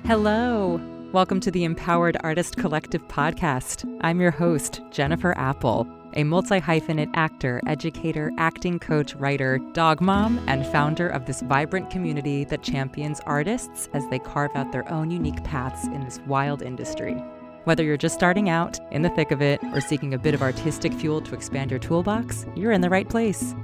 Hello. Welcome to the Empowered Artist Collective podcast. I'm your host, Jennifer Apple, a multi-hyphenate actor, educator, acting coach, writer, dog mom, and founder of this vibrant community that champions artists as they carve out their own unique paths in this wild industry. Whether you're just starting out, in the thick of it, or seeking a bit of artistic fuel to expand your toolbox, you're in the right place.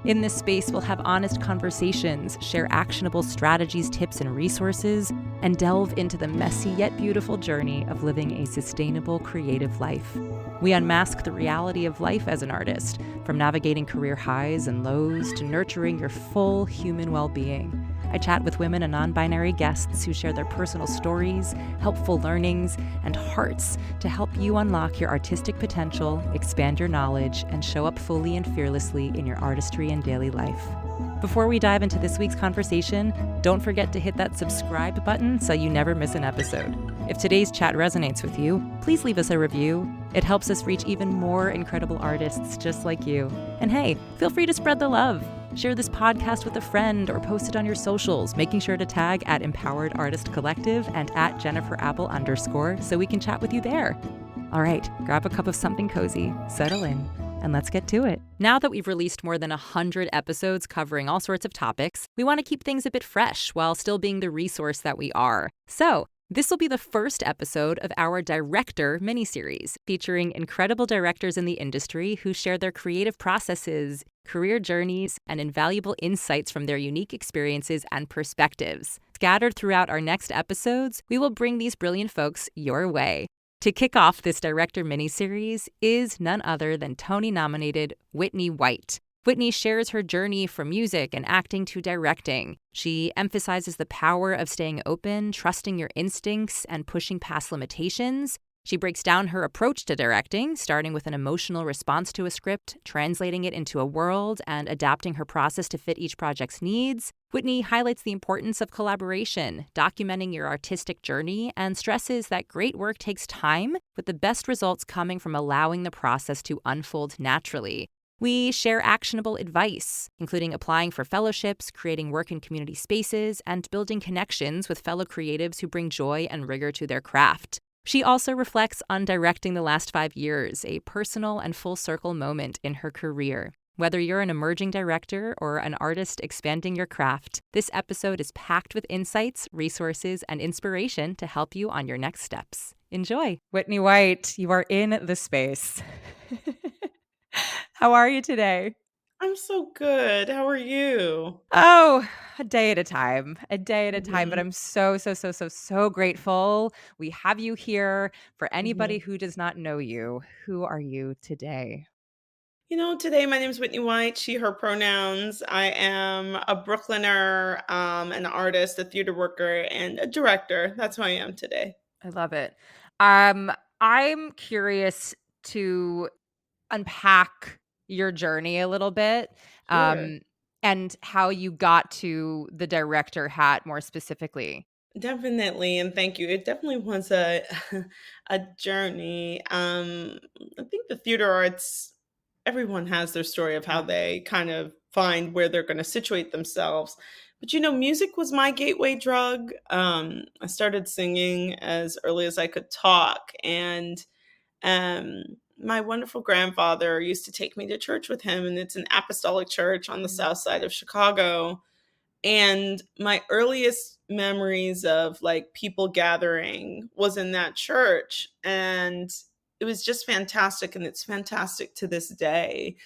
In this space, we'll have honest conversations, share actionable strategies, tips, and resources, and delve into the messy yet beautiful journey of living a sustainable, creative life. We unmask the reality of life as an artist, from navigating career highs and lows to nurturing your full human well-being. I chat with women and non-binary guests who share their personal stories, helpful learnings, and hearts to help you unlock your artistic potential, expand your knowledge, and show up fully and fearlessly in your artistry and daily life. Before we dive into this week's conversation, don't forget to hit that subscribe button so you never miss an episode. If today's chat resonates with you, please leave us a review. It helps us reach even more incredible artists just like you. And hey, feel free to spread the love. Share this podcast with a friend or post it on your socials, making sure to tag at Empowered Artist Collective and at @JenniferApple_ so we can chat with you there. All right, grab a cup of something cozy, settle in, and let's get to it. Now that we've released more than 100 episodes covering all sorts of topics, we want to keep things a bit fresh while still being the resource that we are. So, this will be the first episode of our Director miniseries, featuring incredible directors in the industry who share their creative processes, career journeys, and invaluable insights from their unique experiences and perspectives. Scattered throughout our next episodes, we will bring these brilliant folks your way. To kick off this Director miniseries is none other than Tony-nominated Whitney White. Whitney shares her journey from music and acting to directing. She emphasizes the power of staying open, trusting your instincts, and pushing past limitations. She breaks down her approach to directing, starting with an emotional response to a script, translating it into a world, and adapting her process to fit each project's needs. Whitney highlights the importance of collaboration, documenting your artistic journey, and stresses that great work takes time, with the best results coming from allowing the process to unfold naturally. We share actionable advice, including applying for fellowships, creating work in community spaces, and building connections with fellow creatives who bring joy and rigor to their craft. She also reflects on directing the last 5 years, a personal and full circle moment in her career. Whether you're an emerging director or an artist expanding your craft, this episode is packed with insights, resources, and inspiration to help you on your next steps. Enjoy. Whitney White, you are in the space. How are you today? I'm so good. How are you? Oh, a day at a time, but I'm so grateful we have you here. For anybody Mhm. who does not know you, who are you today? Today my name is Whitney White, she, her pronouns. I am a Brooklyner, an artist, a theater worker, and a director. That's who I am today. I love it. I'm curious to unpack your journey a little bit, Sure. um, and how you got to the director hat more specifically. Definitely, and thank you. It definitely was a a journey. I think the theater arts, everyone has their story of how Yeah. they kind of find where they're going to situate themselves. But music was my gateway drug. I started singing as early as I could talk, and um, my wonderful grandfather used to take me to church with him, and it's an apostolic church on the Mm. south side of Chicago. And my earliest memories of like people gathering was in that church. And it was just fantastic. And it's fantastic to this day.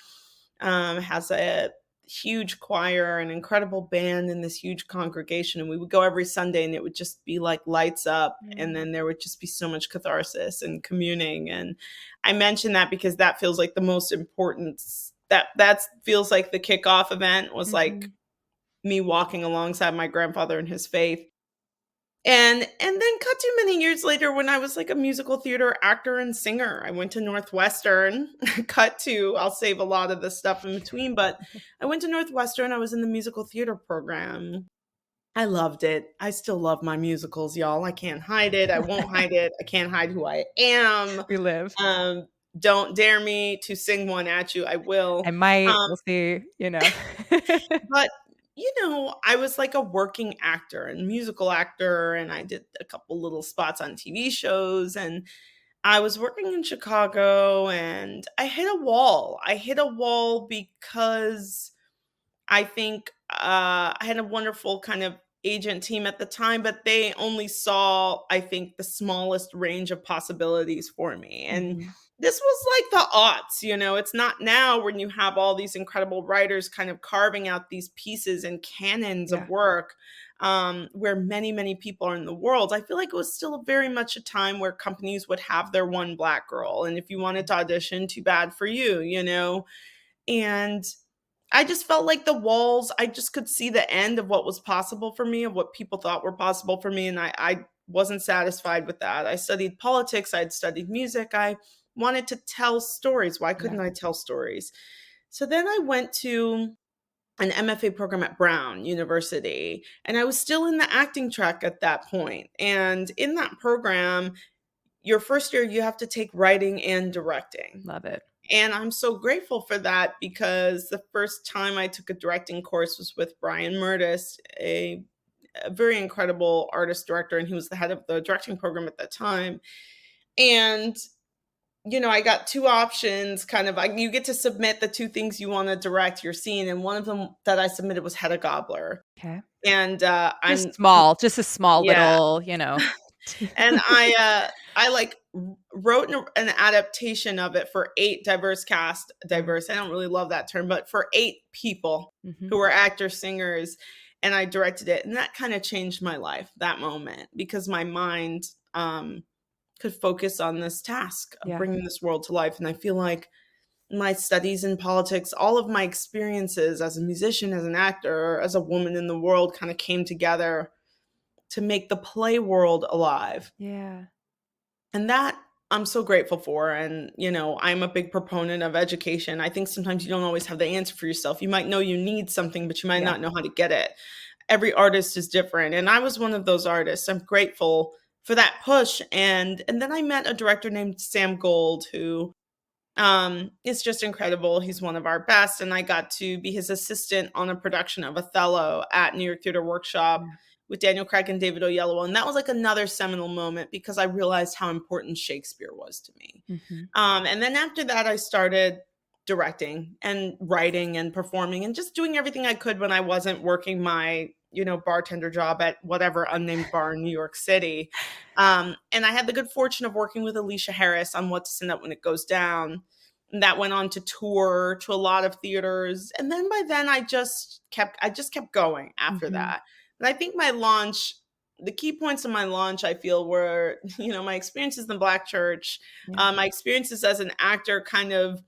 It has a huge choir, an incredible band, and this huge congregation. And we would go every Sunday and it would just be like lights up. And Mm. then there would just be so much catharsis and communing. And I mention that because that feels like the most important. That feels like the kickoff event was like Mhm. me walking alongside my grandfather in his faith. And then cut to many years later when I was like a musical theater actor and singer. I went to Northwestern, cut to, I'll save a lot of the stuff in between, but I went to Northwestern. I was in the musical theater program. I loved it. I still love my musicals, y'all. I can't hide it. I won't hide it. I can't hide who I am. We live. Um, don't dare me to sing one at you. I will. I might, Um, we'll see. but I was like a working actor and musical actor, and I did a couple little spots on TV shows, and I was working in Chicago, and I hit a wall. I hit a wall because I think I had a wonderful kind of agent team at the time, but they only saw, I think, the smallest range of possibilities for me. And Mhm. this was like the aughts. It's not now when you have all these incredible writers kind of carving out these pieces and canons of Yeah. work, where many, many people are in the world. I feel like it was still very much a time where companies would have their one black girl. And if you wanted to audition, too bad for you. And I just felt like the walls, I just could see the end of what was possible for me, of what people thought were possible for me. And I wasn't satisfied with that. I studied politics, I'd studied music. I wanted to tell stories. Why Yeah. couldn't I tell stories? So then I went to an MFA program at Brown University, and I was still in the acting track at that point. And in that program, your first year, you have to take writing and directing. Love it. And I'm so grateful for that, because the first time I took a directing course was with Brian Murtis, a very incredible artist director, and he was the head of the directing program at that time. And I got two options, kind of. You get to submit the two things you want to direct your scene, and one of them that I submitted was Hedda Gobbler. Okay. And Just a small yeah, little. and I like wrote an adaptation of it for 8 diverse. I don't really love that term, but for 8 people Mhm. who were actors, singers, and I directed it, and that kind of changed my life, that moment, because my mind could focus on this task of Yeah. bringing this world to life. And I feel like my studies in politics, all of my experiences as a musician, as an actor, as a woman in the world, kind of came together to make the play world alive. Yeah. And that I'm so grateful for. And, I'm a big proponent of education. I think sometimes you don't always have the answer for yourself. You might know you need something, but you might Yeah. not know how to get it. Every artist is different. And I was one of those artists. I'm grateful for that push. And then I met a director named Sam Gold, who is just incredible. He's one of our best. And I got to be his assistant on a production of Othello at New York Theater Workshop Yeah. with Daniel Craig and David Oyelowo. And that was like another seminal moment, because I realized how important Shakespeare was to me. Mhm. And then after that, I started directing and writing and performing and just doing everything I could when I wasn't working my, bartender job at whatever unnamed bar in New York City. And I had the good fortune of working with Alicia Harris on What to Send Up When It Goes Down. And that went on to tour to a lot of theaters. And then by then I just kept going after Mhm. that. And I think the key points of my launch, I feel, were, my experiences in the Black church, Yeah. my experiences as an actor, kind of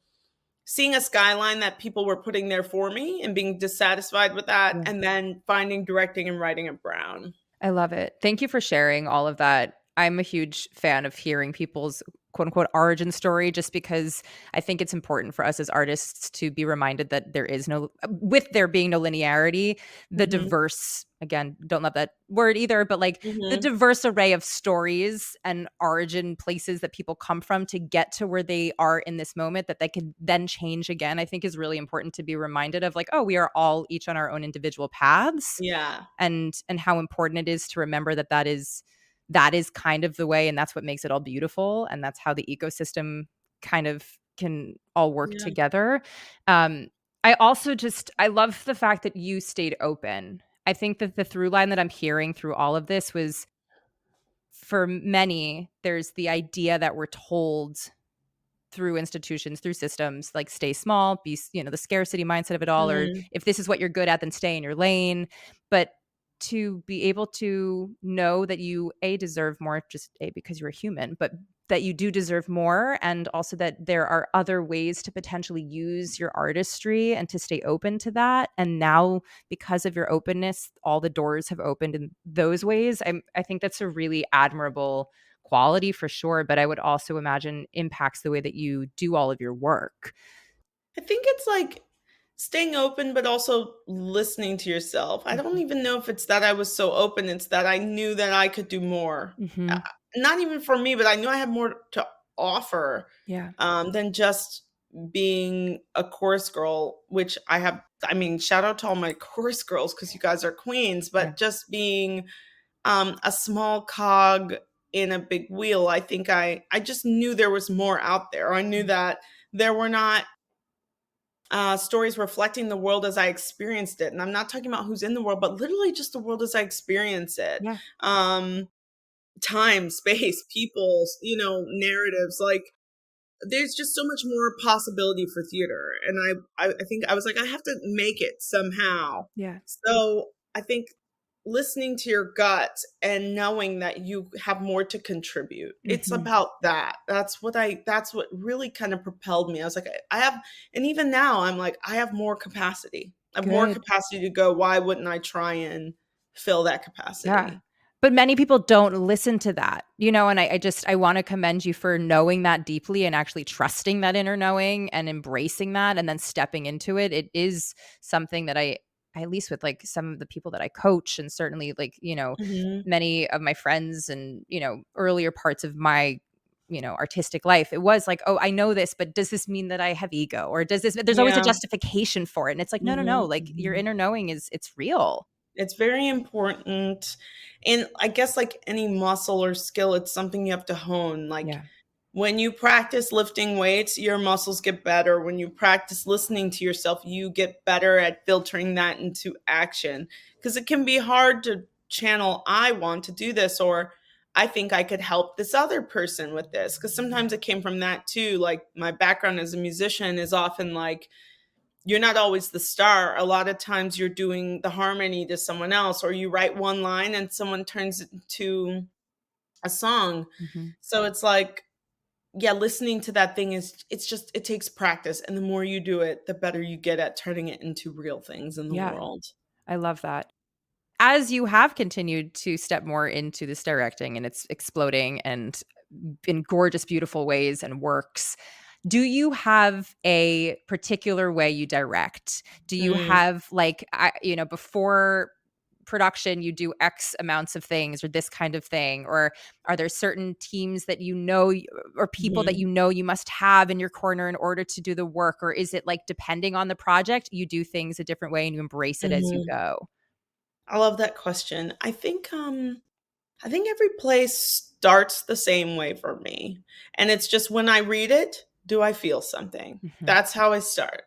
seeing a skyline that people were putting there for me and being dissatisfied with that, Yeah. and then finding directing and writing at Brown. I love it. Thank you for sharing all of that. I'm a huge fan of hearing people's quote unquote origin story, just because I think it's important for us as artists to be reminded that with there being no linearity, the Mhm. diverse, again, don't love that word either, but like the Mhm. diverse array of stories and origin places that people come from to get to where they are in this moment, that they can then change again, I think is really important to be reminded of, like, oh, we are all each on our own individual paths, Yeah. and how important it is to remember that is kind of the way, and that's what makes it all beautiful, and that's how the ecosystem kind of can all work Yeah. together. um I love the fact that you stayed open. I think that the through line that I'm hearing through all of this was, for many, there's the idea that we're told through institutions, through systems, like, stay small, the scarcity mindset of it all, or Mhm. if this is what you're good at, then stay in your lane. But to be able to know that you deserve more, just because you're a human, but that you do deserve more, and also that there are other ways to potentially use your artistry and to stay open to that. And now, because of your openness, all the doors have opened in those ways. I think that's a really admirable quality, for sure, but I would also imagine impacts the way that you do all of your work. I think it's like staying open, but also listening to yourself. I don't Mhm. even know if it's that I was so open, it's that I knew that I could do more. Uh, Mhm. Not even for me, but I knew I had more to offer, Yeah. than just being a chorus girl, which I have I mean, shout out to all my chorus girls because you guys are queens, Yeah. but just being a small cog in a big wheel, I think I just knew there was more out there. I knew that there were not stories reflecting the world as I experienced it. And I'm not talking about who's in the world, but literally just the world as I experience it. Yeah. Time, space, people, narratives. Like, there's just so much more possibility for theater. And I think I was like, I have to make it somehow. Yeah. So I think listening to your gut and knowing that you have more to contribute. It's Hmm. about that. That's what really kind of propelled me. I was like, I have, and even now I'm like, I have more capacity. I have more Good. capacity to go. Why wouldn't I try and fill that Yeah. capacity? But many people don't listen to that, and I want to commend you for knowing that deeply and actually trusting that inner knowing and embracing that and then stepping into it. It is something that at least with like some of the people that I coach and certainly like, Hmm. many of my friends and, earlier parts of my artistic life, it was like, oh, I know this, but does this mean that I have ego, or there's always a Yeah. justification for it, and it's like, no, no, no, Hmm. like your inner knowing it's real. It's very important. And I guess like any muscle or skill, it's something you have to hone. Like, Yeah. when you practice lifting weights, your muscles get better. When you practice listening to yourself, you get better at filtering that into action. Because it can be hard to channel, I want to do this, or I think I could help this other person with this. Because sometimes it came from that too. Like, my background as a musician is often like, you're not always the star. A lot of times you're doing the harmony to someone else, or you write one line and someone turns it into a song. Hmm. So it's like, yeah, listening to that thing it takes practice. And the more you do it, the better you get at turning it into real things in the Yeah. world. I love that. As you have continued to step more into this directing and it's exploding and in gorgeous, beautiful ways and works, do you have a particular way you direct? Do you Mm, have like, before production, you do X amounts of things or this kind of thing? Or are there certain teams that or people that mhm, you must have in your corner in order to do the work? Or is it like depending on the project, you do things a different way and you embrace it as you mhm. go? I love that question. I think every place starts the same way for me. And it's just, when I read it, do I feel something? Mhm. That's how I start.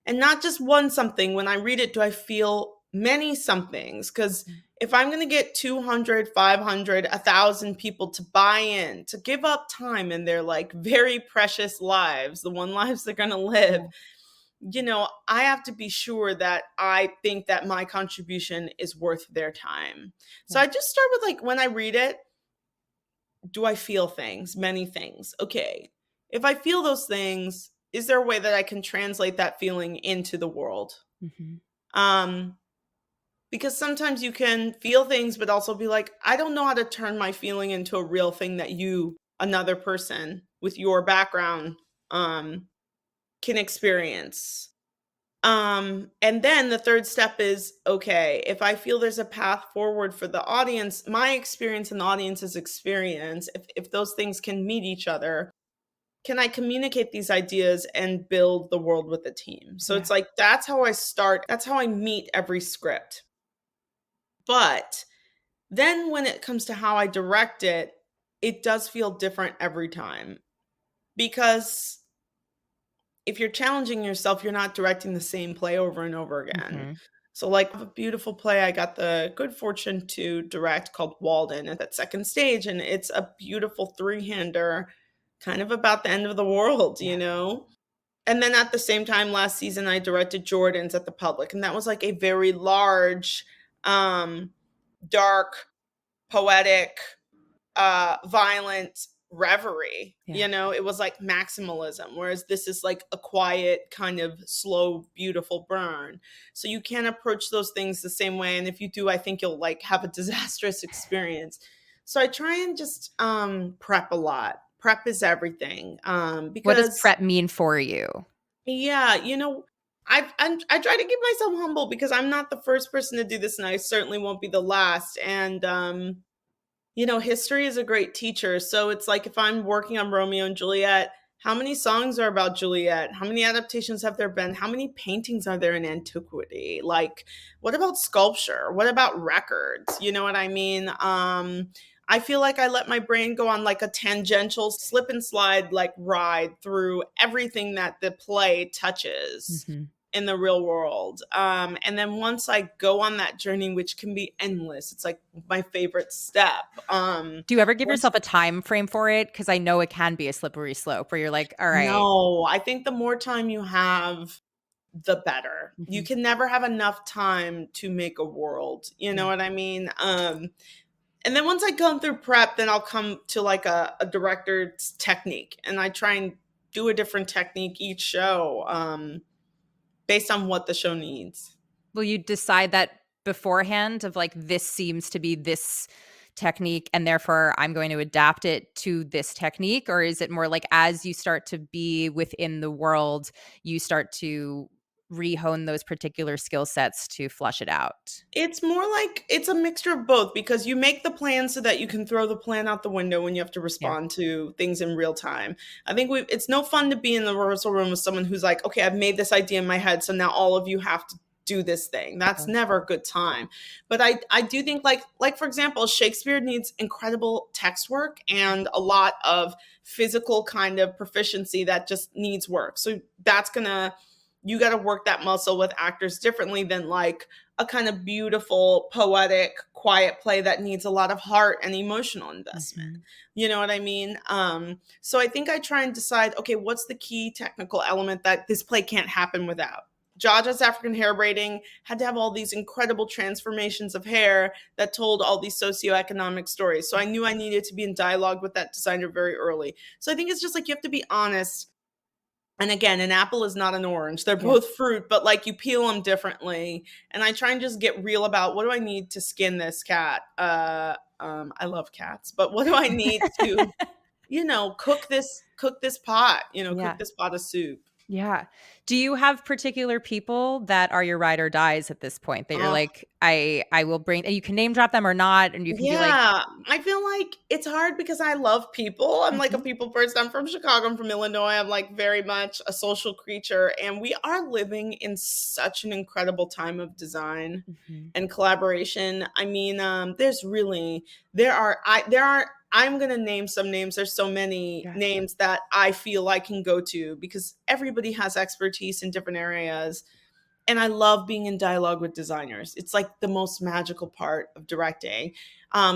And not just one something. When I read it, do I feel many somethings? Because Mm. if I'm going to get 200, 500, 1,000 people to buy in, to give up time in their like very precious lives, the one lives they're going to live, Yeah. I have to be sure that I think that my contribution is worth their time. So Yeah. I just start with like, when I read it, do I feel things? Many things. Okay. If I feel those things, is there a way that I can translate that feeling into the world? Mhm. Um, because sometimes you can feel things, but also be like, I don't know how to turn my feeling into a real thing that another person with your background, can experience. And then the third step is, okay, if I feel there's a path forward for the audience, my experience and the audience's experience, if those things can meet each other, can I communicate these ideas and build the world with the team? So Yeah. it's like, that's how I start. That's how I meet every script. But then when it comes to how I direct it, it does feel different every time, because if you're challenging yourself, you're not directing the same play over and over again. Mhm. So, like a beautiful play I got the good fortune to direct called Walden at that second stage, and it's a beautiful three-hander, kind of about the end of the world, Yeah. And then at the same time, last season, I directed Jordan's at the Public, and that was like a very large, um, dark, poetic, violent reverie. Yeah. It was like maximalism, whereas this is like a quiet, kind of slow, beautiful burn. So you can't approach those things the same way. And if you do, I think you'll like have a disastrous experience. So I try and just prep a lot. Prep is everything. What does Because prep mean for you? yeah, I try to keep myself humble, because I'm not the first person to do this, and I certainly won't be the last. And history is a great teacher. So it's like, if I'm working on Romeo and Juliet, How many songs are about Juliet? How many adaptations have there been? How many paintings are there in antiquity? Like, what about sculpture? What about records? You know what I mean? I feel like I let my brain go on like a tangential slip and slide like ride through everything that the play touches Mm-hmm. in the real world. And then once I go on that journey, which can be endless, it's like my favorite step. Do you ever give Once yourself a time frame for it? Because I know it can be a slippery slope where you're like, all right. No, I think the more time you have, the better. You Mm-hmm. can never have enough time to make a world. You know Yeah. what I mean? And then once I come through prep, then I'll come to like a director's technique, and I try and do a different technique each show, based on what the show needs. Will you decide that beforehand of like, this seems to be this technique and therefore I'm going to adapt it to this technique? Or is it more like as you start to be within the world, you start to rehone those particular skill sets to flush it out? It's more like it's a mixture of both, because you make the plan so that you can throw the plan out the window when you have to Yeah. respond to things in real time. I think it's no fun to be in the rehearsal room with someone who's like, okay, I've made this idea in my head, so now all of you have to do this thing. That's Yeah. never a good time. But I do think like for example, Shakespeare needs incredible text work and a lot of physical kind of proficiency that just needs work. So you got to work that muscle with actors differently than like a kind of beautiful, poetic, quiet play that needs a lot of heart and emotional investment. Mm-hmm. You know what I mean? So I think I try and decide, okay, what's the key technical element that this play can't happen without? Jaja's African hair braiding had to have all these incredible transformations of hair that told all these socioeconomic stories. So I knew I needed to be in dialogue with that designer very early. So I think it's just like you have to be honest. And again, an apple is not an orange. They're Yeah. both fruit, but like you peel them differently. And I try and just get real about, what do I need to skin this cat? I love cats, but what do I need to, cook this pot, Yeah. cook this pot of soup. Yeah. Do you have particular people that are your ride or dies at this point that you're Oh, like, I will bring, and you can name drop them or not, and you can be like, yeah, I feel like it's hard because I love people. I'm like a mhm, people person. I'm from Chicago. I'm from Illinois. I'm like very much a social creature. And we are living in such an incredible time of design mhm. and collaboration. I mean, I'm going to name some names. There's so many Yeah. names that I feel I can go to because everybody has expertise in different areas, and I love being in dialogue with designers. It's like the most magical part of directing.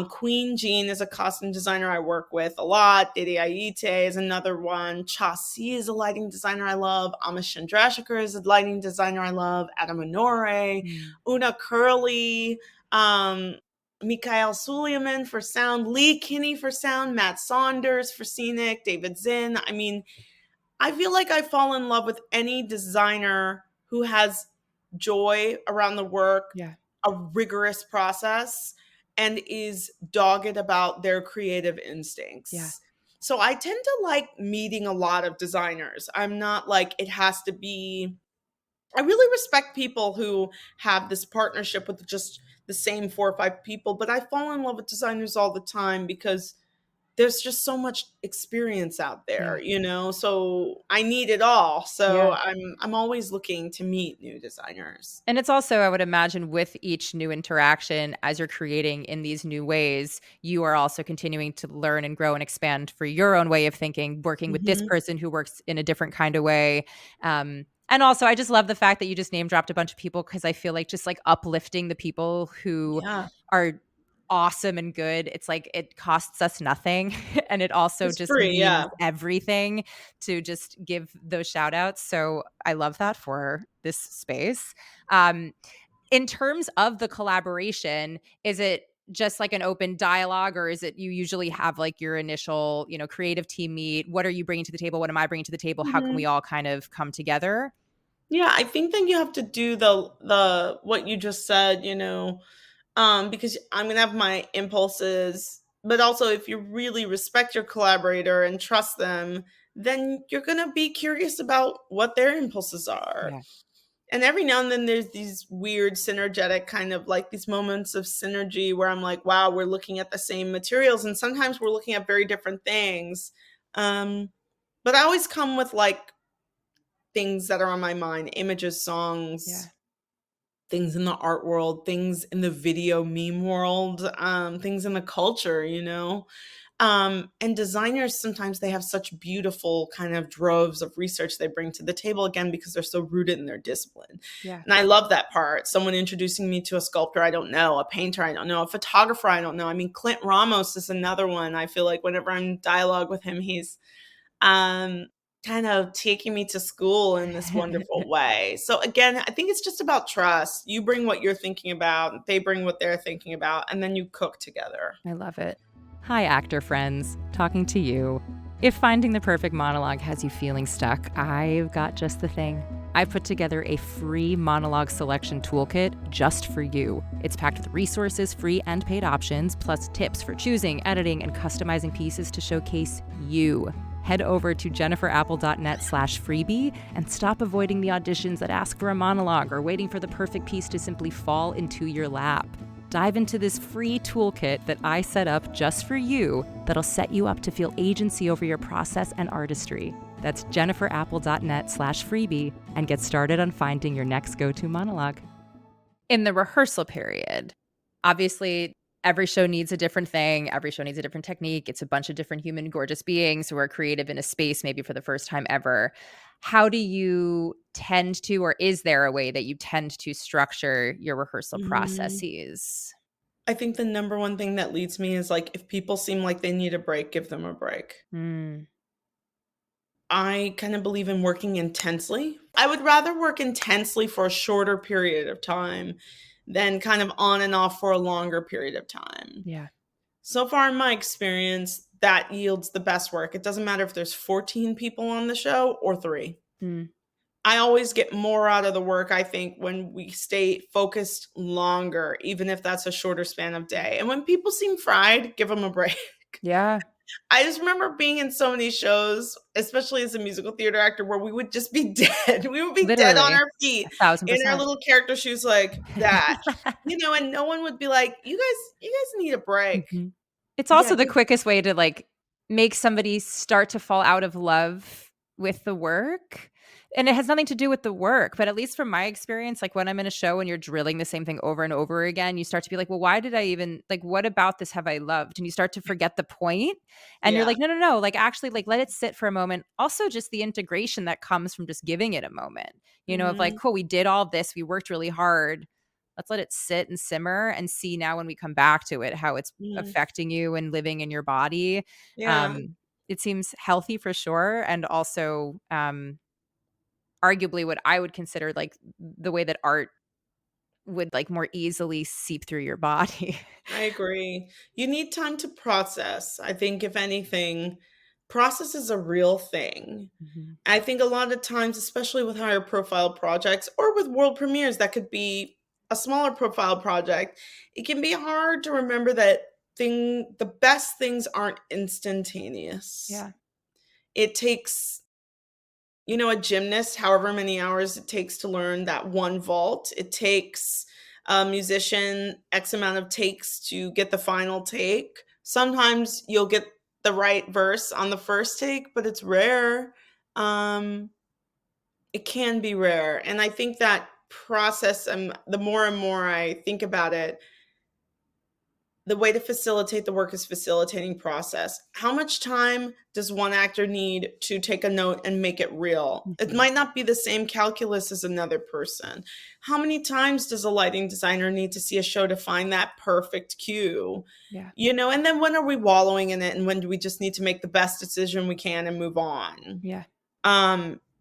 Queen Jean is a costume designer I work with a lot. Dede Aite is another one. Chasi is a lighting designer I love. Amish Chandrasekhar is a lighting designer I love. Adam Honore, Mm. Una Curley, um, Mikhail Suleiman for sound, Lee Kinney for sound, Matt Saunders for scenic, David Zinn. I mean, I feel like I fall in love with any designer who has joy around the work, Yeah. a rigorous process, and is dogged about their creative Yeah. instincts. So I tend to like meeting a lot of designers. I'm not like it has to be. I really respect people who have this partnership with just the same 4 or 5 people, but I fall in love with designers all the time because there's just so much experience out Yeah. there, so I need it all. So Yeah. I'm always looking to meet new designers. And it's also, I would imagine, with each new interaction, as you're creating in these new ways, you are also continuing to learn and grow and expand for your own way of thinking, working with this Mhm. person who works in a different kind of way. And also, I just love the fact that you just name dropped a bunch of people because I feel like just like uplifting the people who Yeah, are awesome and good. It's like it costs us nothing. And it also it's just free, means yeah. everything to just give those shout outs. So I love that for this space. Um, in terms of the collaboration, is it just like an open dialogue, or is it you usually have like your initial, creative team meet? What are you bringing to the table? What am I bringing to the table? How can we Mhm. all kind of come together? Yeah, I think that you have to do the what you just said, because I'm gonna have my impulses, but also if you really respect your collaborator and trust them, then you're gonna be curious about what their impulses are. Yeah. And every now and then there's these weird synergetic kind of like these moments of synergy where I'm like, wow, we're looking at the same materials, and sometimes we're looking at very different things. Um, But I always come with like things that are on my mind, images, Yeah. songs, things in the art world, things in the video meme world, things in the culture, you know? And designers, sometimes they have such beautiful kind of droves of research they bring to the table, again, because they're so rooted in their discipline. Yeah. And I love that part. Someone introducing me to a sculptor I don't know, a painter I don't know, a photographer I don't know. I mean, Clint Ramos is another one. I feel like whenever I'm in dialogue with him, he's um, kind of taking me to school in this wonderful way. So again, I think it's just about trust. You bring what you're thinking about, they bring what they're thinking about, and then you cook together. I love it. Hi, actor friends. Talking to you. If finding the perfect monologue has you feeling stuck, I've got just the thing. I've put together a free monologue selection toolkit just for you. It's packed with resources, free and paid options, plus tips for choosing, editing, and customizing pieces to showcase you. Head over to jenniferapple.net/freebie and stop avoiding the auditions that ask for a monologue or waiting for the perfect piece to simply fall into your lap. Dive into this free toolkit that I set up just for you that'll set you up to feel agency over your process and artistry. That's jenniferapple.net/freebie and get started on finding your next go-to monologue. In the rehearsal period, obviously every show needs a different thing. Every show needs a different technique. It's a bunch of different human, gorgeous beings who are creative in a space, maybe for the first time ever. How do you tend to, or is there a way that you tend to structure your rehearsal Mhm. processes? I think the number one thing that leads me is like, if people seem like they need a break, give them a break. Mm, I kind of believe in working intensely. I would rather work intensely for a shorter period of time than kind of on and off for a longer period of time. yeah. So far in my experience, that yields the best work. It doesn't matter if there's 14 people on the show or 3. Mm, I always get more out of the work, I think, when we stay focused longer, even if that's a shorter span of day. And when people seem fried, give them a break. yeah. I just remember being in so many shows, especially as a musical theater actor, where we would just be dead. We would be dead on Literally. our feet in our 1,000%. little character shoes like that, and no one would be like, you guys need a break." Mhm. It's Yeah, also the quickest way to, like, make somebody start to fall out of love with the work, and it has nothing to do with the work, but at least from my experience, like, when I'm in a show and you're drilling the same thing over and over again, you start to be like, "Well, why did I even like, what about this have I loved?" And you start to forget the point, and you're yeah. like, "No, no, no, like, actually, like, let it sit for a moment." Also, just the integration that comes from just giving it a moment, of like, Mhm, "Cool, we did all this, we worked really hard. Let's let it sit and simmer and see now when we come back to it, how it's mhm. affecting you and living in your body." Yeah, Um, it seems healthy for sure, and also, arguably what I would consider, like, the way that art would, like, more easily seep through your body. I agree. You need time to process. I think if anything, process is a real thing. Mhm. I think a lot of times, especially with higher profile projects or with world premieres, that could be a smaller profile project. It can be hard to remember that the best things aren't instantaneous. Yeah. It takes, a gymnast, however many hours it takes to learn that one vault. It takes a musician X amount of takes to get the final take. Sometimes you'll get the right verse on the first take, but it's rare. Um, it can be rare, and I think that process, the more and more I think about it, the way to facilitate the work is facilitating process. How much time does one actor need to take a note and make it real? It Mhm. might not be the same calculus as another person. How many times does a lighting designer need to see a show to find that perfect cue? Yeah. And then when are we wallowing in it, and when do we just need to make the best decision we can and move on? Yeah.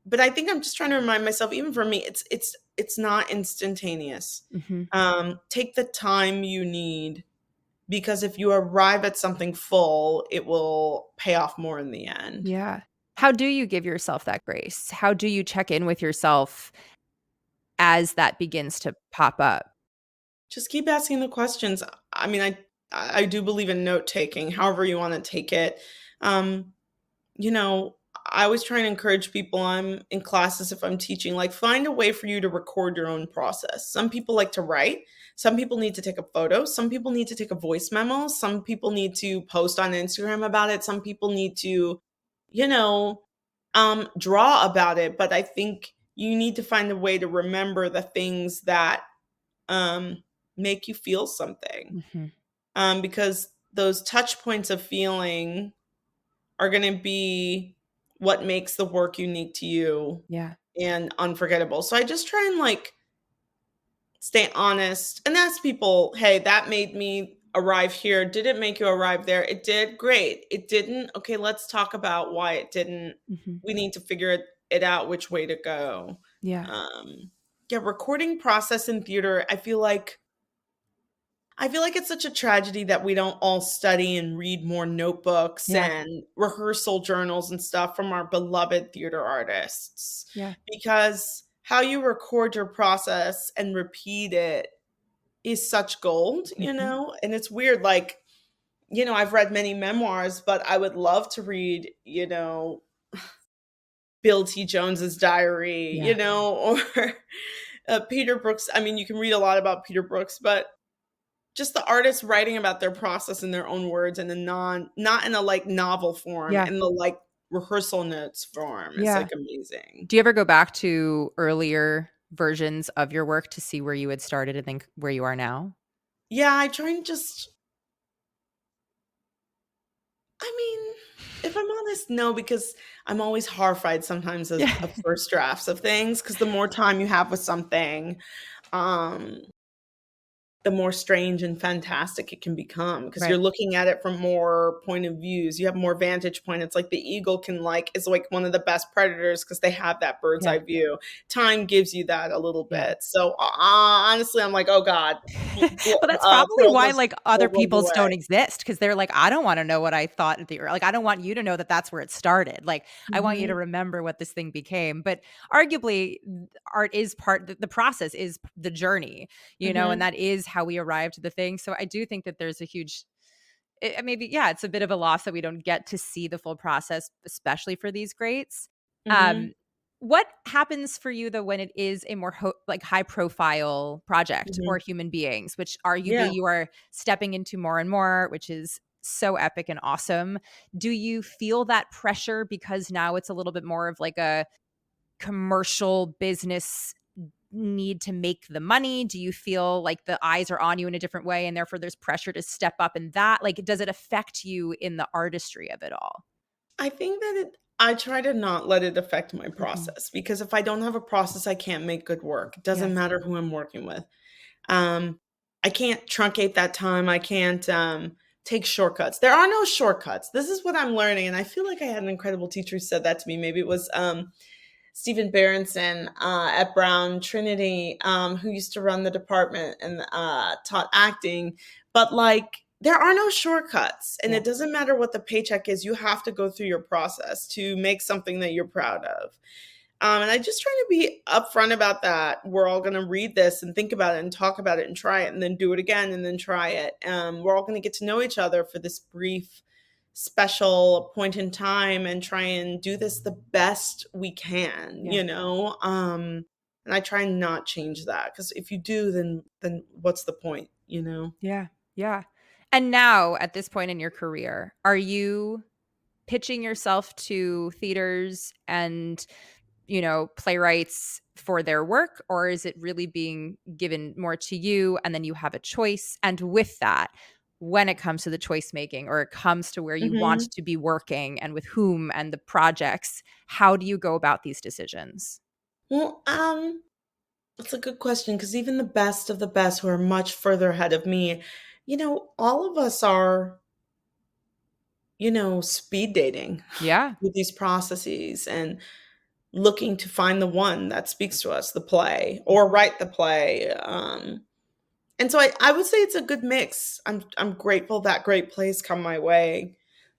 But I think I'm just trying to remind myself, even for me, it's not instantaneous. Mhm. Take the time you need, because if you arrive at something full, it will pay off more in the end. Yeah. How do you give yourself that grace? How do you check in with yourself as that begins to pop up? Just keep asking the questions. I mean, I do believe in note taking, however you want to take it. Um, you know, I always try and encourage people, I'm in classes, if I'm teaching, like, find a way for you to record your own process. Some people like to write. Some people need to take a photo. Some people need to take a voice memo. Some people need to post on Instagram about it. Some people need to, you know, draw about it, but I think you need to find a way to remember the things that make you feel something, Hmm. because those touch points of feeling are going to be what makes the work unique to you Yeah. and unforgettable. So I just try and like stay honest and ask people, hey, that made me arrive here. Did it make you arrive there? It did. Great. It didn't. Okay, let's talk about why it didn't. Hmm. We need to figure it out which way to go. Yeah. Yeah, recording process in theater, I feel like it's such a tragedy that we don't all study and read more notebooks Yeah. and rehearsal journals and stuff from our beloved theater artists. Yeah. Because how you record your process and repeat it is such gold, Hmm. And it's weird, like, I've read many memoirs, but I would love to read, Bill T. Jones's diary, Yeah. or Peter Brooks. I mean, you can read a lot about Peter Brooks, but just the artists writing about their process in their own words and not in a like novel form, Yeah. in the like rehearsal notes form is Yeah. like amazing. Do you ever go back to earlier versions of your work to see where you had started and think where you are now? Yeah, I try and just, I mean, if I'm honest, no, because I'm always horrified sometimes of, Yeah. of first drafts of things, because the more time you have with something, um, the more strange and fantastic it can become, because you're Right. looking at it from more point of views. You have more vantage point. It's like the eagle is like one of the best predators because they have that bird's Yeah. eye view. Time gives you that a little Yeah. bit. So honestly, I'm like, oh God, Well, that's probably throw why, those like, other old ones people's don't away. exist because 'cause they're like, "I don't wanna know what I thought at the like, I don't want you to know that that's where it started. Like, I want you to Hmm. remember what this thing became." But arguably, art is part the process is the journey, and Hmm. that is how we arrive to the thing. So I do think that there's a huge maybe yeah, it's a bit of a loss that we don't get to see the full process, especially for these greats. Hmm. Um, what happens for you though when it is a more like high profile project or Hmm. human beings, which Yeah. arguably you are stepping into more and more, which is so epic and awesome. Do you feel that pressure because now it's a little bit more of like a commercial business need to make the money? Do you feel like the eyes are on you in a different way and therefore there's pressure to step up in that? Like, does it affect you in the artistry of it all? I think that I try to not let it affect my Mhm. process, because if I don't have a process, I can't make good work. It Yeah. doesn't matter who I'm working with. Um, I can't truncate that time. I can't take shortcuts. There are no shortcuts. This is what I'm learning. And I feel like I had an incredible teacher who said that to me. Maybe it was Stephen Berenson at Brown Trinity, who used to run the department and taught acting. But like, there are no shortcuts, and Yeah. it doesn't matter what the paycheck is. You have to go through your process to make something that you're proud of. And I just try to be upfront about that. We're all going to read this and think about it and talk about it and try it and then do it again and then try it. We're all going to get to know each other for this brief, special point in time and try and do this the best we can, Yeah. And I try and not change that, because if you do, then what's the point? Yeah. Yeah. And now at this point in your career, are you pitching yourself to theaters and playwrights for their work, or is it really being given more to you and then you have a choice? And with that, when it comes to the choice making or it comes to where you want Hmm. to be working and with whom and the projects, how do you go about these decisions? Well, that's a good question, because even the best of the best who are much further ahead of me, all of us are, speed dating Yeah. with these processes and looking to find the one that speaks to us, the play, or Mhm. write the play. And so I would say it's a good mix. I'm grateful that great plays come my way.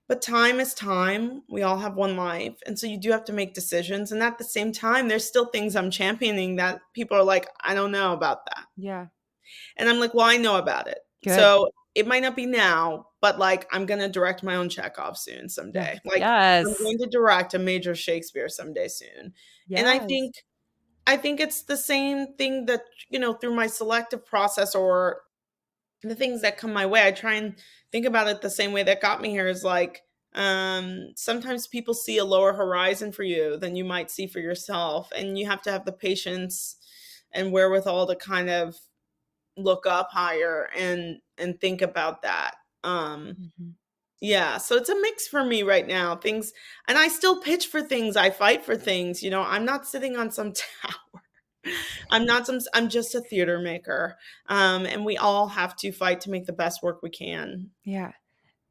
But time is time. We all have one life. And so you do have to make decisions. And at the same time, there's still things I'm championing that people are like, I don't know about that. Yeah. And I'm like, well, I know about it. Good. So it might not be now, but like I'm gonna direct my own Chekhov soon Yeah. someday. Like I'm Yes. going to direct a major Shakespeare someday soon. And I Yes. think I think it's the same thing that, through my selective process or the things that come my way, I try and think about it the same way that got me here, is like, Sometimes people see a lower horizon for you than you might see for yourself, and you have to have the patience and wherewithal to kind of look up higher and think about that. Mhm. Yeah, so it's a mix for me right now. Things, and I still pitch for things, I fight for things, I'm not sitting on some tower. I'm just a theater maker. And we all have to fight to make the best work we can. Yeah.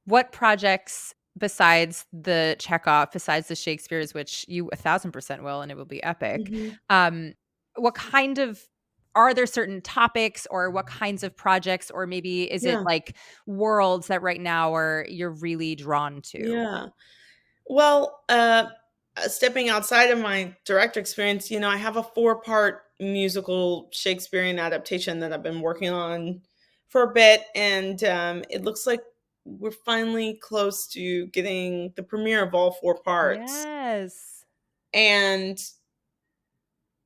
What projects besides the Chekhov, besides the Shakespeare's, which you 1,000% will, and it will be epic, Mhm. um, what kind of are there certain topics or what kinds of projects, or maybe is it Yeah, like worlds that right now are you're really drawn to? yeah. Well, stepping outside of my direct experience, I have a 4-part musical Shakespearean adaptation that I've been working on for a bit, and it looks like we're finally close to getting the premiere of all 4 parts. Yes. And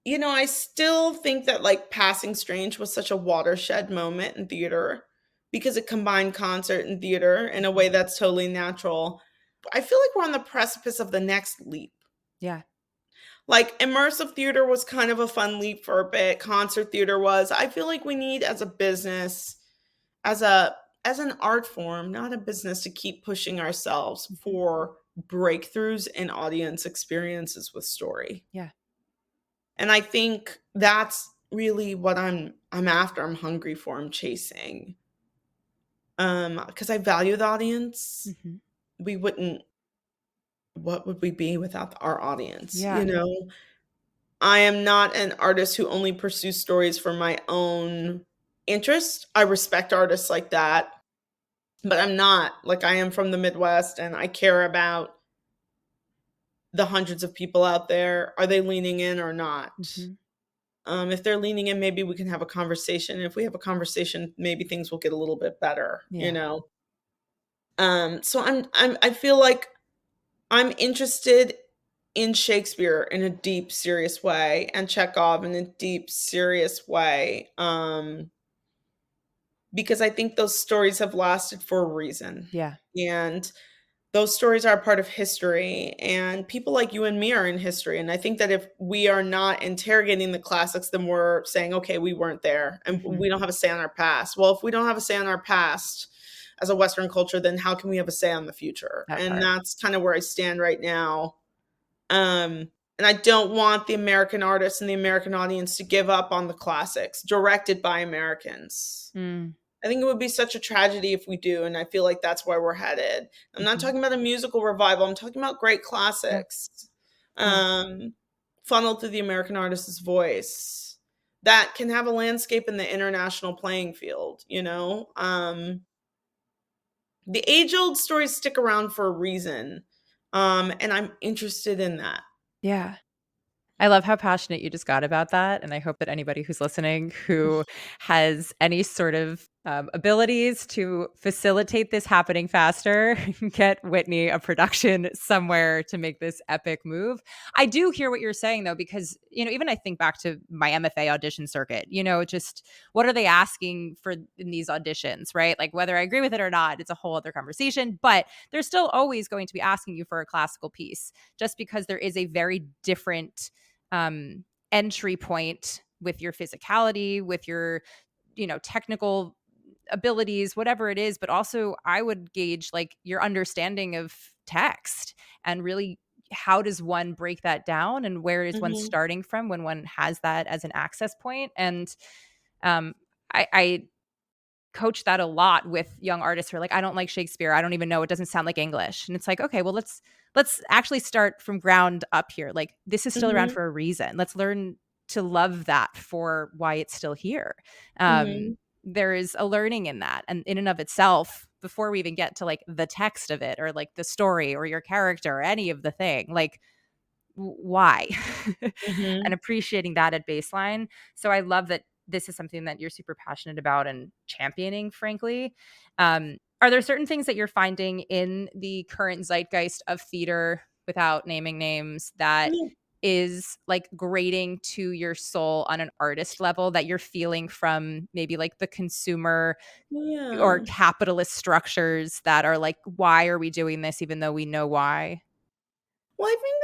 I still think that like Passing Strange was such a watershed moment in theater because it combined concert and theater in a way Mhm. that's totally natural. I feel like we're on the precipice of the next leap. Yeah. Like immersive theater was kind of a fun leap for a bit, concert theater was. I feel like we need as a business, as an art form, not a business, to keep pushing ourselves Mhm. for breakthroughs in audience experiences with story. Yeah. And I think that's really what I'm after, I'm hungry for, I'm chasing. Because I value the audience. Mhm. We wouldn't What would we be without our audience, Yeah. I am not an artist who only pursues stories for my own interest. I respect artists like that, but I'm not. Like, I am from the Midwest, and I care about the hundreds of people out there. Are they leaning in or not? Mhm. If they're leaning in, maybe we can have a conversation. If we have a conversation, maybe things will get a little bit better, Yeah. So I feel like I'm interested in Shakespeare in a deep, serious way, and Chekhov in a deep, serious way, because I think those stories have lasted for a reason, Yeah. and those stories are a part of history, and people like you and me are in history, and I think that if we are not interrogating the classics, then we're saying, "Okay, we weren't there, and Mhm. we don't have a say on our past." Well, if we don't have a say on our past as a Western culture, then how can we have a say on the future? That And part. that's kind of where I stand right now. And I don't want the American artists and the American audience to give up on the classics directed by Americans. Mm. I think it would be such a tragedy if we do, and I feel like that's where we're headed. I'm not Mhm. talking about a musical revival, I'm talking about great Yeah. classics, Yeah. um, funneled through the American artist's voice that can have a landscape in the international playing field. The age-old stories stick around for a reason, and I'm interested in that. Yeah. I love how passionate you just got about that, and I hope that anybody who's listening who has any sort of, abilities to facilitate this happening faster, get Whitney a production somewhere to make this epic move. I do hear what you're saying, though, because, even I think back to my MFA audition circuit, just what are they asking for in these auditions, right? Like, whether I agree with it or not, it's a whole other conversation, but they're still always going to be asking you for a classical piece just because there is a very different entry point with your physicality, with your, technical abilities, whatever it is. But also, I would gauge like your understanding of text and really how does one break that down and where is one Mhm, starting from when one has that as an access point. And um, I coach that a lot with young artists who are like, I don't like Shakespeare. I don't even know. It doesn't sound like English. And it's like, okay, well, let's actually start from ground up here. Like this is still around mhm, for a reason. Let's learn to love that for why it's still here. mhm, There is a learning in that. And in and of itself, before we even get to like the text of it or like the story or your character or any of the thing, like why and mhm. appreciating that at baseline. So I love that this is something that you're super passionate about and championing, frankly. Are there certain things that you're finding in the current zeitgeist of theater, without naming names, that Yeah. is like grating to your soul on an artist level that you're feeling from maybe like the consumer or Yeah. capitalist structures that are like, why are we doing this even though we know why? Well, I think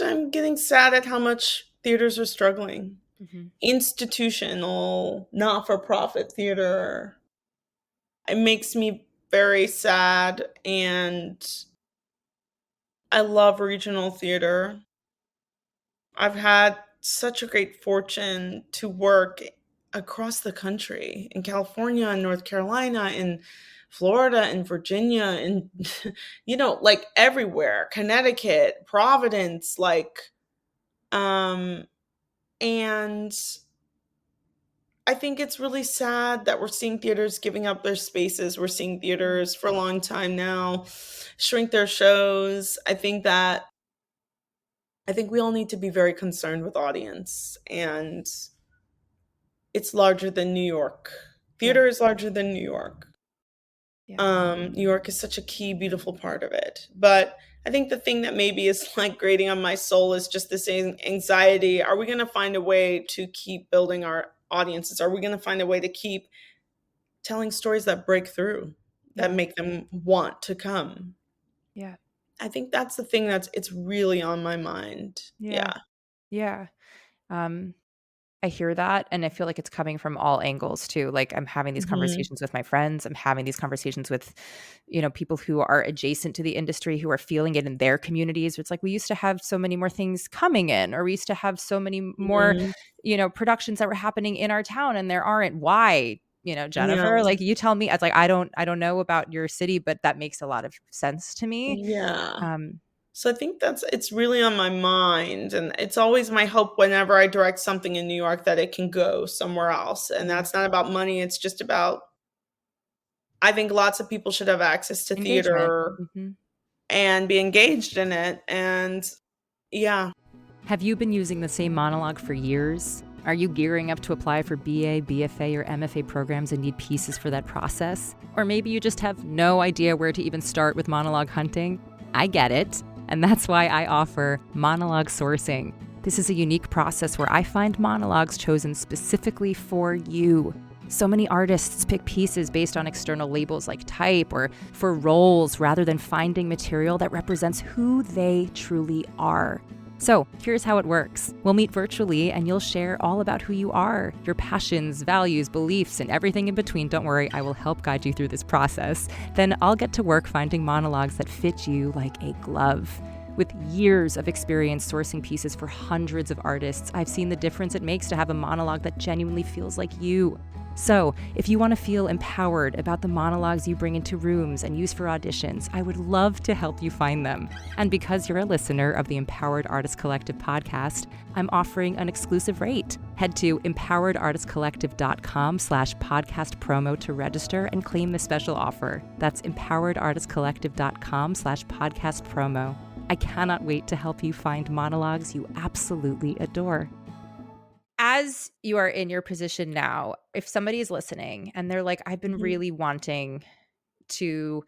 I'm getting sad at how much theaters are struggling. Mhm. Institutional, not for profit theater. It makes me very sad. And I love regional theater. I've had such a great fortune to work across the country in California and North Carolina and Florida and Virginia and like everywhere, Connecticut, Providence, um and I think it's really sad that we're seeing theaters giving up their spaces. We're seeing Yeah. theaters for a long time now shrink their shows. I think we all need to be very concerned with audience, and it's larger than New York. Yeah. Theater is larger than New York. Yeah. New York is such a key, beautiful part of it. But I think the thing that maybe is like grating on my soul is just this anxiety. Are we going to find a way to keep building our audiences? Are we going to find a way to keep telling stories that break through, that Yeah. make them want to come? Yeah. I think that's the thing it's really on my mind. Yeah. Yeah. Yeah. Um, I hear that, and I feel like it's coming from all angles too. Like I'm having these Mhm. conversations with my friends. I'm having these conversations with, people who are adjacent to the industry who are feeling it in their communities. It's like we used to have so many more things coming in, or we used to have so many more, Mhm. productions that were happening in our town, and there aren't. Why? Yeah. Jennifer, like you tell me. It's like I don't know about your city, but that makes a lot of sense to me. Yeah. Um, So I think it's really on my mind, and it's always my hope whenever I direct something in New York that it can go somewhere else. And yeah, that's not about money, it's just about I think lots of people should have access to engagement. theater Mhm. and be engaged in it. And yeah. Have you been using the same monologue for years? Are you gearing up to apply for BA, BFA, or MFA programs and need pieces for that process? Or maybe you just have no idea where to even start with monologue hunting? I get it, and that's why I offer monologue sourcing. This is a unique process where I find monologues chosen specifically for you. So many artists pick pieces based on external labels like type or for roles rather than finding material that represents who they truly are. So here's how it works. We'll meet virtually and you'll share all about who you are, your passions, values, beliefs, and everything in between. Don't worry, I will help guide you through this process. Then I'll get to work finding monologues that fit you like a glove. With years of experience sourcing pieces for hundreds of artists, I've seen the difference it makes to have a monologue that genuinely feels like you. So, if you want to feel empowered about the monologues you bring into rooms and use for auditions, I would love to help you find them. And because you're a listener of the Empowered Artist Collective podcast, I'm offering an exclusive rate. Head to empoweredartistcollective.com/podcast promo to register and claim the special offer. That's empoweredartistcollective.com/podcast promo. I cannot wait to help you find monologues you absolutely adore. As you are in your position now, if somebody is listening and they're like, I've been Mhm. really wanting to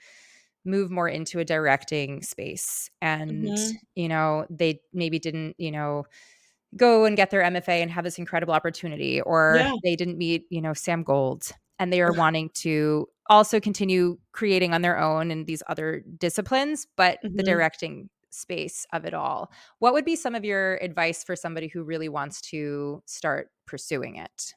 move more into a directing space and, Mhm. they maybe didn't, go and get their MFA and have this incredible opportunity, or Yeah. they didn't meet, Sam Gold, and they are wanting to also continue creating on their own in these other disciplines, but the Mhm. directing space of it all. What would be some of your advice for somebody who really wants to start pursuing it?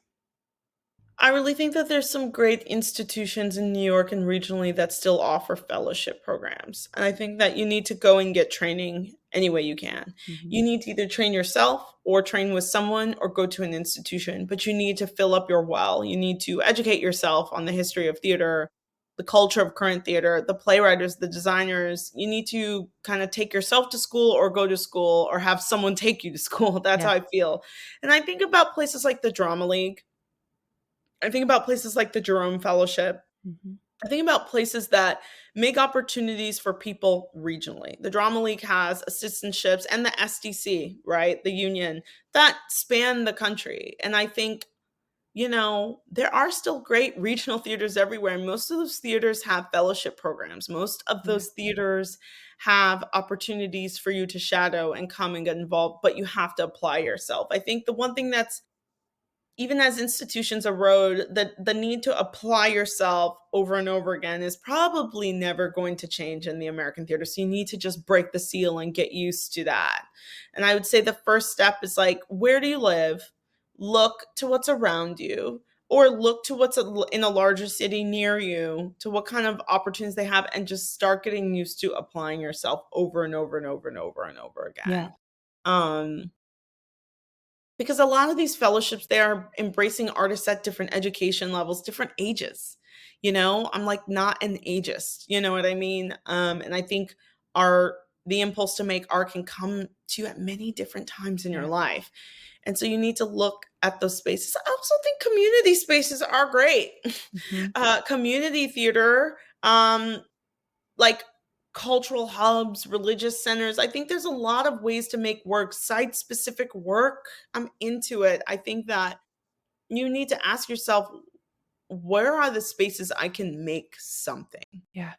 I really think that there's some great institutions in New York and regionally that still offer fellowship programs. And I think that you need to go and get training any way you can. Mhm. You need to either train yourself or train with someone or go to an institution, but you need to fill up your well. You need to educate yourself on the history of theater, the culture of current theater, the playwriters, the designers. You need to kind of take yourself to school or go to school or have someone take you to school. That's Yeah. how I feel. And I think about places like the Drama League. I think about places like the Jerome Fellowship. Mhm. I think about places that make opportunities for people regionally. The Drama League has assistantships and the SDC, right? The union that span the country. And I think there are still great regional theaters everywhere. And most of those theaters have fellowship programs. Most of Yeah. those theaters have opportunities for you to shadow and come and get involved, but you have to apply yourself. I think the one thing that's, even as institutions erode, the need to apply yourself over and over again is probably never going to change in the American theater. So you need to just break the seal and get used to that. And I would say the first step is like, where do you live? Look to what's around you, or look to what's in a larger city near you, to what kind of opportunities they have, and just start getting used to applying yourself over and over and over and over and over Yeah. again. Um, because a lot of these fellowships, they are embracing artists at different education levels, different ages. I'm like not an ageist, you know what I mean? And I think art, the impulse to make art can come to you at many different times in your Yeah. life. And so you need to look at those spaces. I also think community spaces are great. Mhm. Community theater, like cultural hubs, religious centers. I think there's a lot of ways to make work, site specific work. I'm into it. I think that you need to ask yourself, where are the spaces I can make something? Yeah.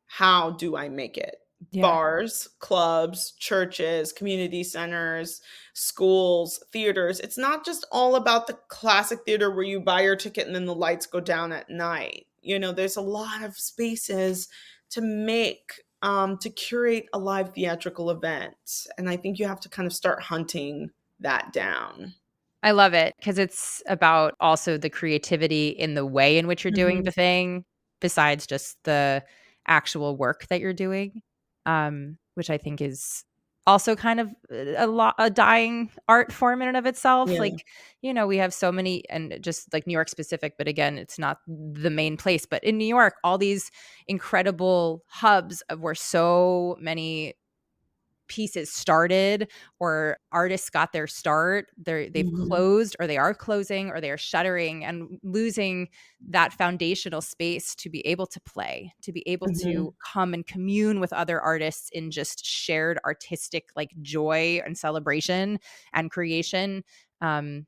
How do I make it? Yeah. Bars, clubs, churches, community centers, schools, theaters. It's not just all about the classic theater where you buy your ticket and then the lights go down at night. There's a lot of spaces to make, to curate a live theatrical event. And I think you have to kind of start hunting that down. I love it because it's about also the creativity in the way in which you're doing Mhm. the thing, besides just the actual work that you're doing, which I think is also kind of a dying art form in and of itself. Yeah. Like, we have so many, and just like New York specific, but again, it's not the main place. But in New York, all these incredible hubs of where so many pieces started or artists got their start, they've Mhm. closed or they are closing or they are shuttering and losing that foundational space to be able to play, to be able to Mhm. come and commune with other artists in just shared artistic like joy and celebration and creation. um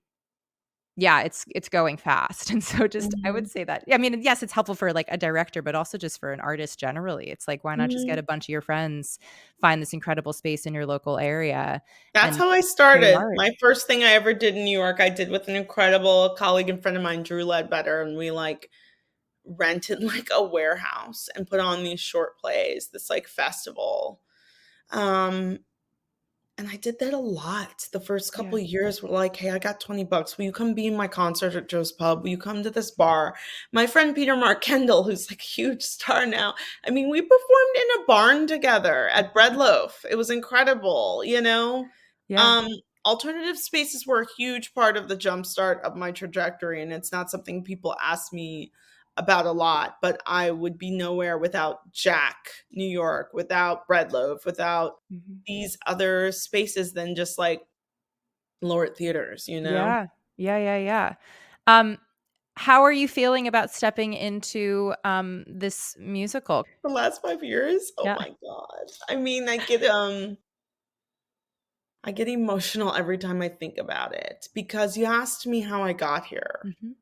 yeah, it's going fast. And so just I would Mhm. say that, I mean, yes, it's helpful for like a director, but also just for an artist generally. It's like, why not just get Mhm. a bunch of your friends, find this incredible space in your local area That's and how I create started. art? My first thing I ever did in New York, I did with an incredible colleague and friend of mine, Drew Ledbetter, and we like rented like a warehouse and put on these short plays, this like festival. Um, and I did that a lot. The first couple Yeah. of years were like, "Hey, I got $20. Will you come be in my concert at Joe's Pub? Will you come to this bar?" My friend Peter Mark Kendall, who's like a huge star now. I mean, we performed in a barn together at Bread Mhm. Loaf. It was incredible. Yeah. Um, Alternative spaces were a huge part of the jumpstart of my trajectory, and it's not something people ask me about a lot, but I would be nowhere without Jack, New York, without Bread Loaf, without Mhm. these other spaces than just like lower theaters. Yeah. Yeah, yeah, yeah. Um, how are you feeling about stepping into, this musical? The last 5 years, oh Yeah. my god. I mean, I get emotional every time I think about it because you asked me how I got here. Mhm.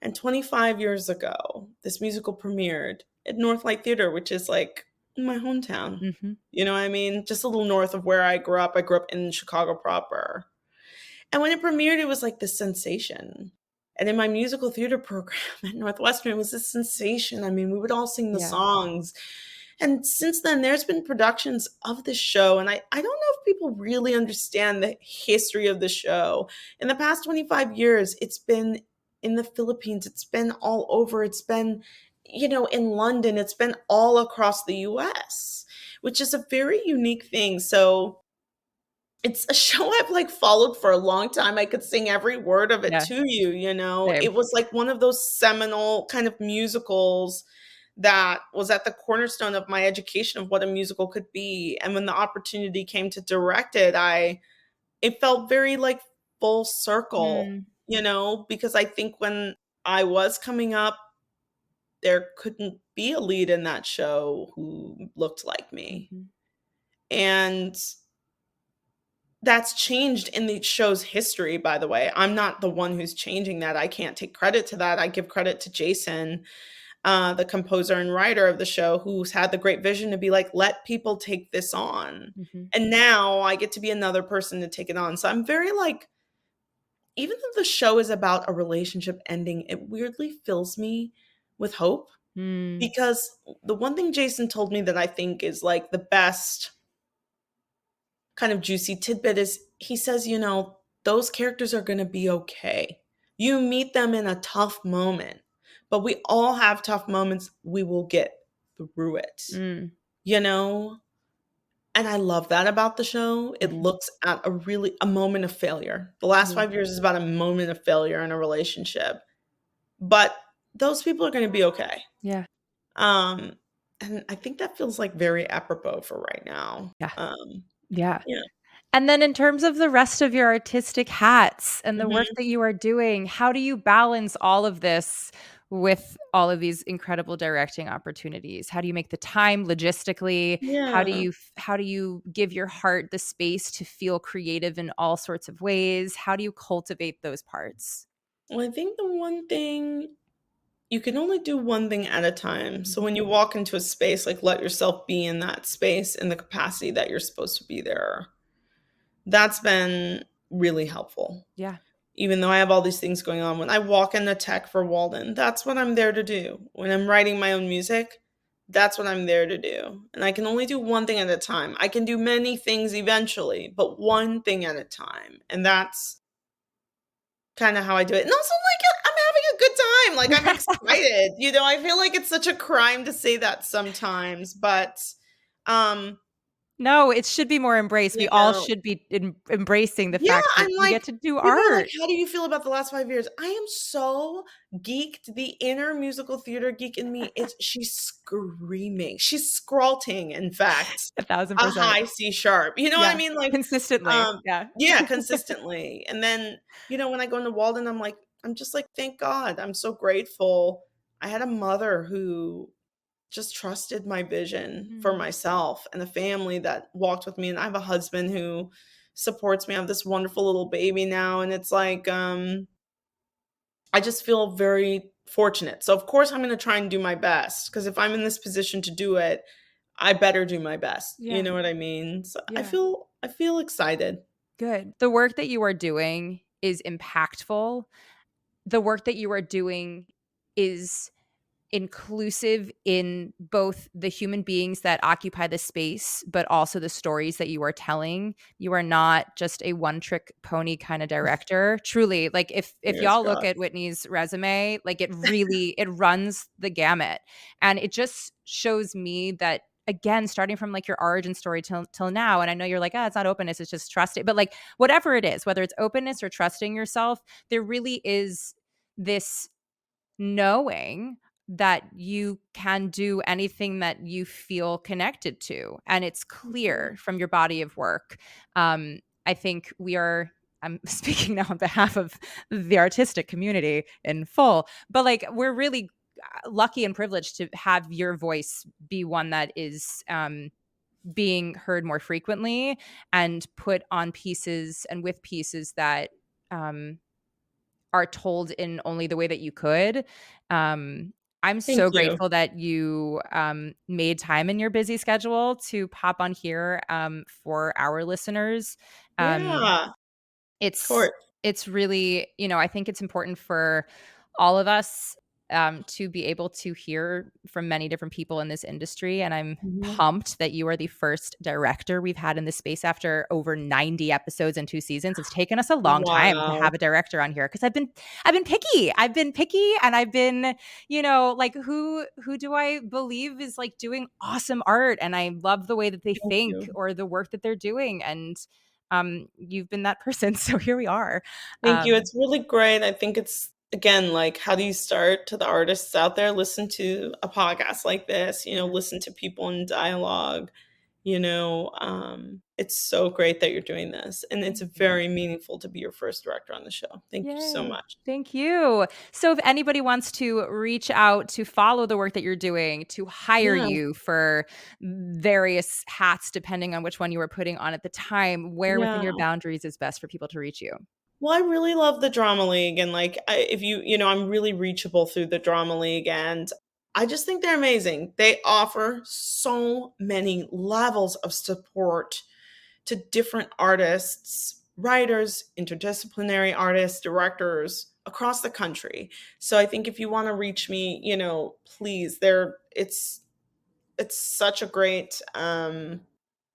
And 25 years ago, this musical premiered at Northlight Theater, which is like my hometown. Mhm. You know what I mean? Just a little north of where I grew up. I grew up in Chicago proper. And when it premiered, it was like this sensation. And in my musical theater program at Northwestern, it was this sensation. I mean, we would all sing the Yeah. songs. And since then, there's been productions of the show. And I don't know if people really understand the history of the show. In the past 25 years, it's been in the Philippines, it's been all over, it's been, in London, it's been all across the US, which is a very unique thing. So, it's a show I've, like, followed for a long time. I could sing every word of it Yeah. to you. Same. It was, like, one of those seminal kind of musicals that was at the cornerstone of my education of what a musical could be, and when the opportunity came to direct it, it felt very, like, full circle, Mm. because I think when I was coming up, there couldn't be a lead in that show who looked like me, Mhm. and that's changed in the show's history, by the way. I'm not the one who's changing that. I can't take credit to that. I give credit to Jason, the composer and writer of the show, who's had the great vision to be like, let people take this on. Mhm. And now I get to be another person to take it on. So I'm very like, even though the show is about a relationship ending, it weirdly fills me with hope, Mm. because the one thing Jason told me that I think is like the best kind of juicy tidbit is he says, those characters are going to be okay. You meet them in a tough moment, but we all have tough moments. We will get through it, Mm. you know? And I love that about the show. It Mhm. looks at a moment of failure. The last Yeah. 5 years is about a moment of failure in a relationship, but those people are going to be okay. Yeah. Um, and I think that feels like very apropos for right now. Yeah. Yeah. Yeah. And then in terms of the rest of your artistic hats and the work Mhm. that you are doing, how do you balance all of this with all of these incredible directing opportunities? How do you make the time logistically? Yeah. How do you give your heart the space to feel creative in all sorts of ways? How do you cultivate those parts? Well, I think the one thing you can only do one thing at a time. So Mhm. when you walk into a space, like let yourself be in that space in the capacity that you're supposed to be there. That's been really helpful. Yeah. Even though I have all these things going on, when I walk into tech for Walden, that's what I'm there to do. When I'm writing my own music, that's what I'm there to do. And I can only do one thing at a time. I can do many things eventually, but one thing at a time. And that's kinda how I do it, and also, like, I'm having a good time, like, I'm excited, I feel like it's such a crime to say that sometimes, but, um, No, it should be more embraced. We you all know should be embracing the Yeah, fact that I'm we like get to do people are like, art. "How do you feel about the last 5 years?" I am so geeked, the inner musical theater geek in me she's screaming, she's scrawting, in fact, a 1,000%. high C sharp, you know what I Yeah. mean? Like, Consistently. Yeah. yeah, consistently, and then, when I go into Walden, I'm just like, "Thank God, I'm so grateful." I had a mother who just trusted my vision for Mm. myself, and a family that walked with me, and I have a husband who supports me. I have this wonderful little baby now, and it's like, I just feel very fortunate. So, of course, I'm gonna try and do my best, because if I'm in this position to do it, I better do my best, you Yeah. know what I mean? So, Yeah. I feel excited. Good. The work that you are doing is impactful. The work that you are doing is inclusive in both the human beings that occupy the space, but also the stories that you are telling. You are not just a one-trick pony kind of director. Truly, like if Fingers y'all look crossed. at Whitney's resume, like it runs the gamut. And it just shows me that again, starting from like your origin story till now, and I know you're like, it's not openness, it's just trusting. But like whatever it is, whether it's openness or trusting yourself, there really is this knowing that you can do anything that you feel connected to, and it's clear Mhm. from your body of work. I think I'm speaking now on behalf of the artistic community in full, but like we're really lucky and privileged to have your voice be one that is being heard more frequently and put on pieces and with pieces that um, are told in only the way that you could. Um, I'm Thank so you. grateful that you made time in your busy schedule to pop on here for our listeners. Um, Yeah, of it's course. it's really, I think it's important for all of us to be able to hear from many different people in this industry. And I'm Mhm. pumped that you are the first director we've had in this space after over 90 episodes and 2 seasons. It's taken us a long time to Wow. have a director on here because I've been picky. I've been picky and I've been, like who do I believe is like doing awesome art and I love the way that they Thank think you. or the work that they're doing. And you've been that person. So here we are. Thank you. Um, It's really great. I think it's again, like, how do you start to the artists out there? Listen to a podcast like this, yeah. listen to people in dialogue, It's so great that you're doing this, and it's very meaningful to be your first director on the show. Thank you so Yay. much. Thank you. So if anybody wants to reach out to follow the work that you're doing, to hire Yeah, you for various hats, depending on which one you were putting on at the time, where within yeah. your boundaries is best for people to reach you? Well, I really love the Drama League, and if I'm really reachable through the Drama League, and I just think they're amazing. They offer so many levels of support to different artists, writers, interdisciplinary artists, directors across the country. So I think if you want to reach me, please, it's such a great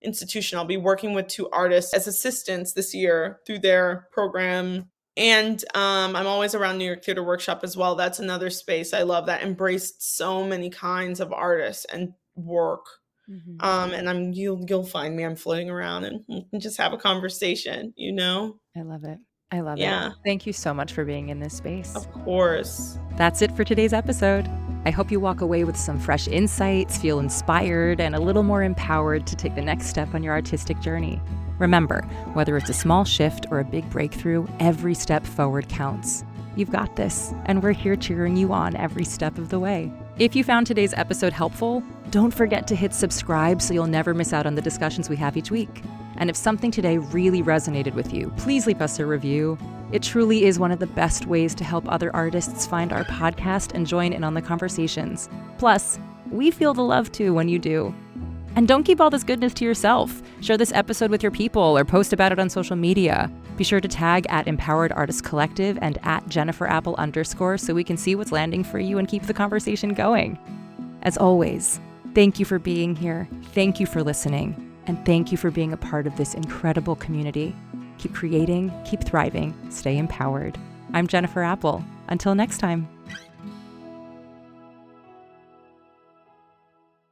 institution. I'll be working with 2 artists as assistants this year through their program. And I'm always around New York Theater Workshop as well. That's another space I love that embraced so many kinds of artists and work. Mhm. And you'll find me. I'm floating around, and we can just have a conversation. I love it. I love it. Yeah, Thank you so much for being in this of space. course. That's it for today's episode. I hope you walk away with some fresh insights, feel inspired, and a little more empowered to take the next step on your artistic journey. Remember, whether it's a small shift or a big breakthrough, every step forward counts. You've got this, and we're here cheering you on every step of the way. If you found today's episode helpful, don't forget to hit subscribe so you'll never miss out on the discussions we have each week. And if something today really resonated with you, please leave us a review. It truly is one of the best ways to help other artists find our podcast and join in on the conversations. Plus, we feel the love too when you do. And don't keep all this goodness to yourself. Share this episode with your people or post about it on social media. Be sure to tag at Empowered Artist Collective and at @JenniferApple_ so we can see what's landing for you and keep the conversation going. As always, thank you for being here. Thank you for listening. And thank you for being a part of this incredible community. Keep creating, keep thriving, stay empowered. I'm Jennifer Apple. Until next time.